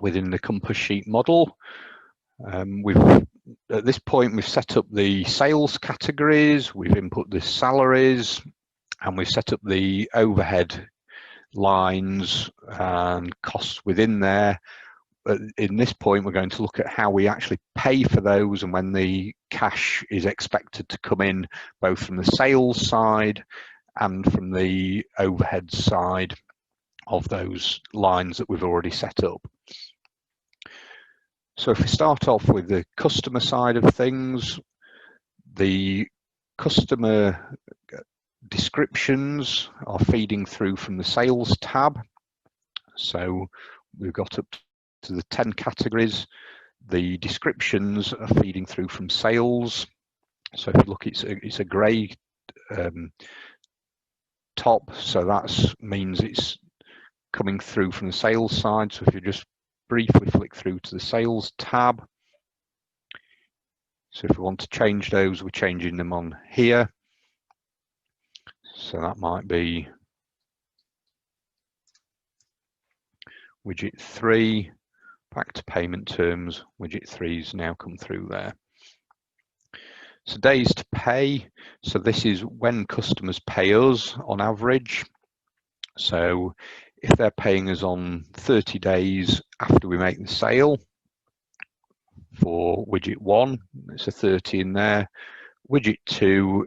within the Compassheet model. At this point, we've set up the sales categories, we've input the salaries, and we've set up the overhead lines and costs within there. In this point, we're going to look at how we actually pay for those and when the cash is expected to come in, both from the sales side and from the overhead side of those lines that we've already set up. So if we start off with the customer side of things, the customer descriptions are feeding through from the sales tab. So we've got up to the 10 categories. The descriptions are feeding through from sales. So if you look, it's a grey top, so that means it's coming through from the sales side. So if you just briefly flick through to the sales tab. So if we want to change those, we're changing them on here. So that might be widget 3, back to payment terms, widget 3's now come through there. So days to pay, so this is when customers pay us on average. So if they're paying us on 30 days after we make the sale, for widget 1, it's a 30 in there. Widget 2,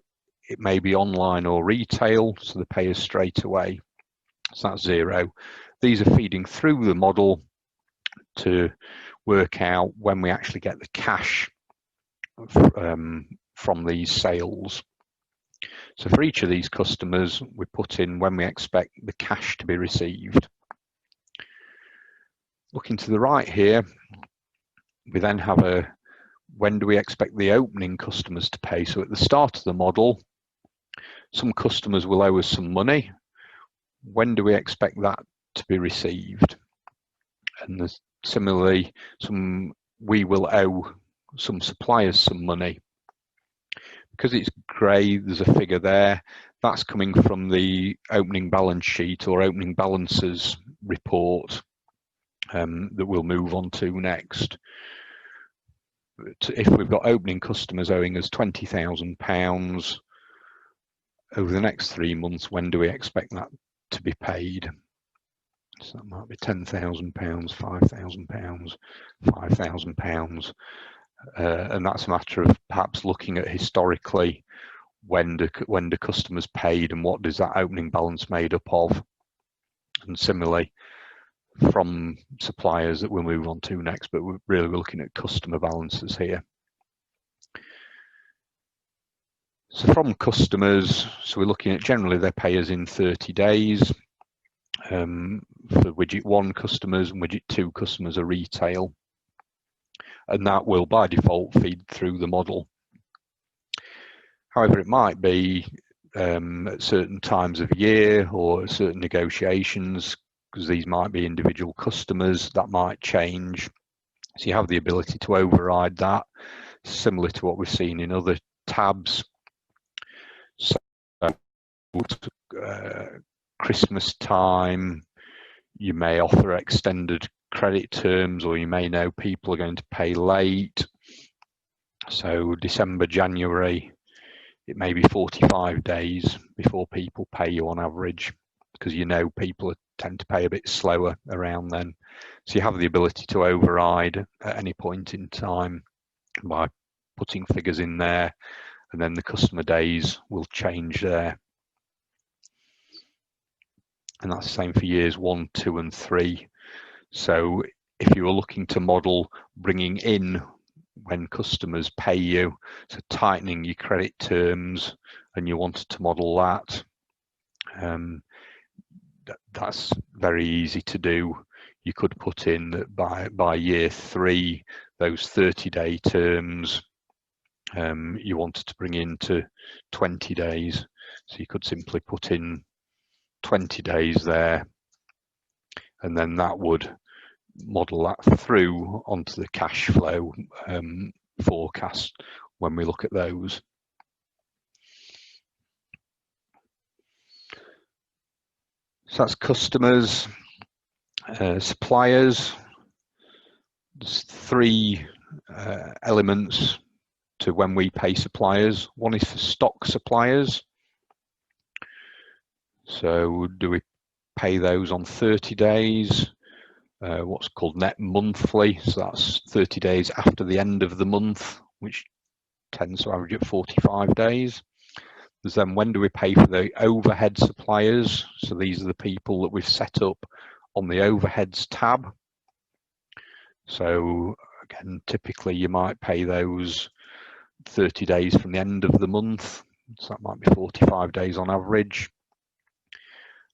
it may be online or retail, so they pay us straight away. So that's 0. These are feeding through the model to work out when we actually get the cash from these sales. So for each of these customers, we put in when we expect the cash to be received. Looking to the right here, we then have a when do we expect the opening customers to pay. So at the start of the model, some customers will owe us some money. When do we expect that to be received? And similarly, we will owe some suppliers some money. Because it's grey, there's a figure there. That's coming from the opening balance sheet or opening balances report that we'll move on to next. If we've got opening customers owing us £20,000 over the next 3 months, when do we expect that to be paid? So that might be £10,000, £5,000, £5,000. And that's a matter of perhaps looking at historically when do customers paid and what does that opening balance made up of. And similarly, from suppliers that we'll move on to next, but we're looking at customer balances here. So from customers, so we're looking at generally they pay us in 30 days. For widget 1 customers and widget 2 customers are retail. And that will by default feed through the model. However, it might be at certain times of year or certain negotiations, because these might be individual customers, that might change. So you have the ability to override that, similar to what we've seen in other tabs. So Christmas time, you may offer extended credit terms, or you may know people are going to pay late. So December, January, it may be 45 days before people pay you on average, because you know people tend to pay a bit slower around then. So you have the ability to override at any point in time by putting figures in there, and then the customer days will change there. And that's the same for years 1, 2, and 3. So if you were looking to model bringing in when customers pay you, so tightening your credit terms, and you wanted to model that, that's very easy to do. You could put in that by year 3, those 30-day terms you wanted to bring into 20 days. So you could simply put in 20 days there, and then that would model that through onto the cash flow forecast when we look at those. So that's customers, suppliers. There's three elements to when we pay suppliers. One is for stock suppliers. So do we pay those on 30 days? What's called net monthly, so that's 30 days after the end of the month, which tends to average at 45 days. There's then when do we pay for the overhead suppliers? So these are the people that we've set up on the overheads tab. So again, typically you might pay those 30 days from the end of the month, so that might be 45 days on average.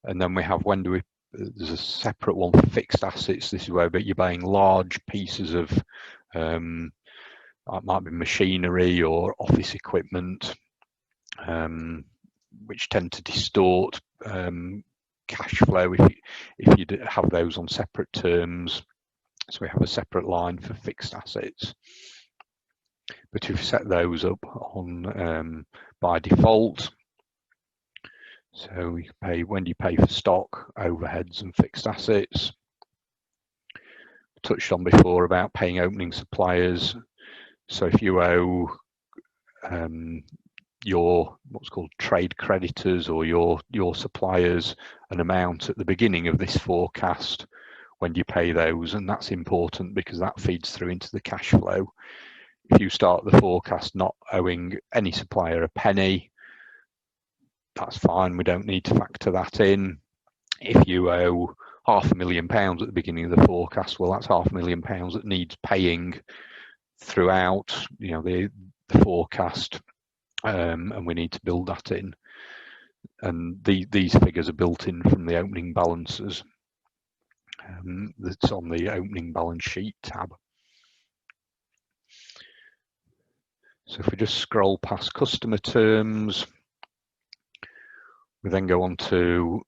And then we have when do we, there's a separate one for fixed assets. This is where you're buying large pieces of, that might be machinery or office equipment, which tend to distort cash flow if you have those on separate terms. So we have a separate line for fixed assets. But we've set those up on by default. So we pay, when do you pay for stock, overheads and fixed assets? Touched on before about paying opening suppliers. So if you owe your what's called trade creditors or your suppliers an amount at the beginning of this forecast, when do you pay those? And that's important because that feeds through into the cash flow. If you start the forecast not owing any supplier a penny, that's fine, we don't need to factor that in. If you owe £500,000 at the beginning of the forecast, well, that's £500,000 that needs paying throughout, you know, the forecast, and we need to build that in. And these figures are built in from the opening balances. That's on the opening balance sheet tab. So if we just scroll past customer terms, we then go on to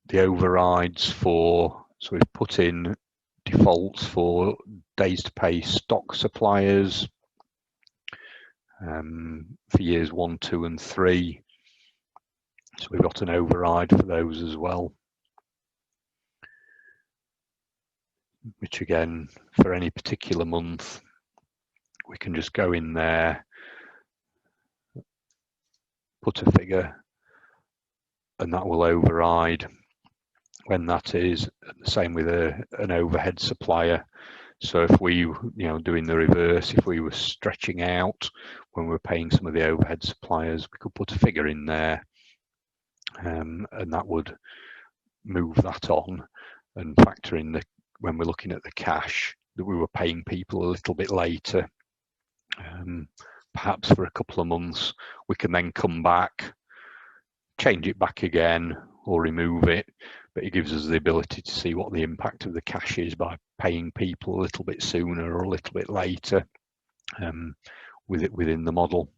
the overrides for, so we've put in defaults for days to pay stock suppliers for years 1, 2 and 3. So we've got an override for those as well, which again, for any particular month, we can just go in there, put a figure, and that will override when that is. The same with an overhead supplier. So if we, you know, doing the reverse, if we were stretching out when we're paying some of the overhead suppliers, we could put a figure in there, and that would move that on and factor in the, when we're looking at the cash, that we were paying people a little bit later, perhaps for a couple of months. We can then come back, change it back again or remove it, but it gives us the ability to see what the impact of the cash is by paying people a little bit sooner or a little bit later within the model.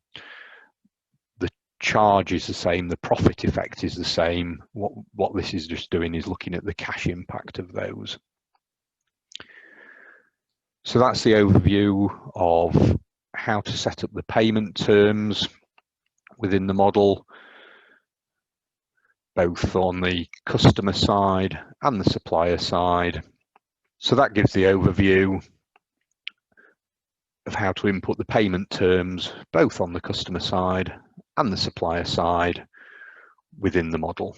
The charge is the same, the profit effect is the same. What this is just doing is looking at the cash impact of those. So that's the overview of how to set up the payment terms within the model, both on the customer side and the supplier side. So that gives the overview of how to input the payment terms, both on the customer side and the supplier side within the model.